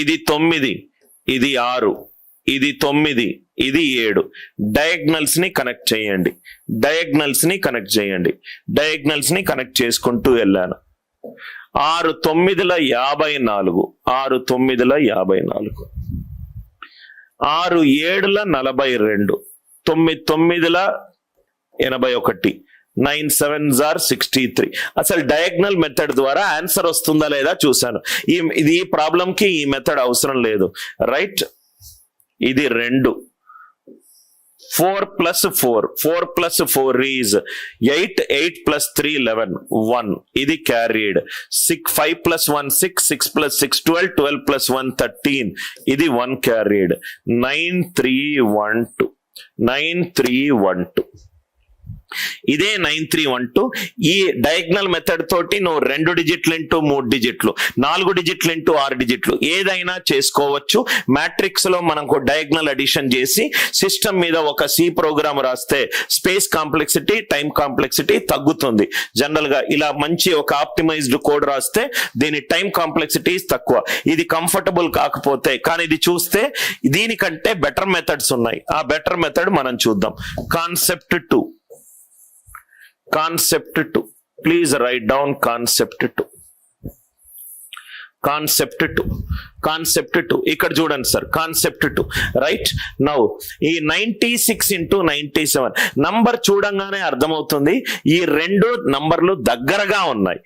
ఇది 9, ఇది 6, ఇది 9, ఇది 7. డయాగ్నల్స్ ని కనెక్ట్ చేయండి, డయాగ్నల్స్ ని కనెక్ట్ చేసుకుంటూ వెళ్ళాను. 6 9ల 54, 6 9ల 54, 6 7ల 42, 9 9ల 81, 9 7s are 63. అసలు డయాగ్నల్ మెథడ్ ద్వారా ఆన్సర్ వస్తుందా లేదా చూశాను. ఈ ప్రాబ్లం కి ఈ మెథడ్ అవసరం లేదు, రైట్? ఇది 2. 4 plus 4 is 8, 8 plus 3 11, 1. ఇది carried. 5 plus 1 6, 6 plus 6 12, 12 plus 1 13. ఇది 1 carried. 9 3 1 2, 9 3 1 2. ఇదే 9 3 1 2. ఈ డయాగ్నల్ మెథడ్ తోటి నువ్వు 2 డిజిట్లు ఇంటూ 3 డిజిట్లు, 4 డిజిట్లు ఇంటూ 6 డిజిట్లు ఏదైనా చేసుకోవచ్చు. మ్యాట్రిక్స్ లో మనకు డయాగ్నల్ అడిషన్ చేసి సిస్టమ్ మీద ఒక సి ప్రోగ్రామ్ రాస్తే స్పేస్ కాంప్లెక్సిటీ, టైం కాంప్లెక్సిటీ తగ్గుతుంది. జనరల్ గా ఇలా మంచి ఒక ఆప్టిమైజ్డ్ కోడ్ రాస్తే దీని టైం కాంప్లెక్సిటీ తక్కువ. ఇది కంఫర్టబుల్ కాకపోతే, కానీ ఇది చూస్తే దీనికంటే బెటర్ మెథడ్స్ ఉన్నాయి. ఆ బెటర్ మెథడ్ మనం చూద్దాం. Concept 2. Please write down concept 2. Concept 2 ఇక్కడ చూడండి సార్. Concept 2, right? నౌ ఈ 96 into 97 నంబర్ చూడంగానే అర్థమవుతుంది ఈ 2 నంబర్లు దగ్గరగా ఉన్నాయి.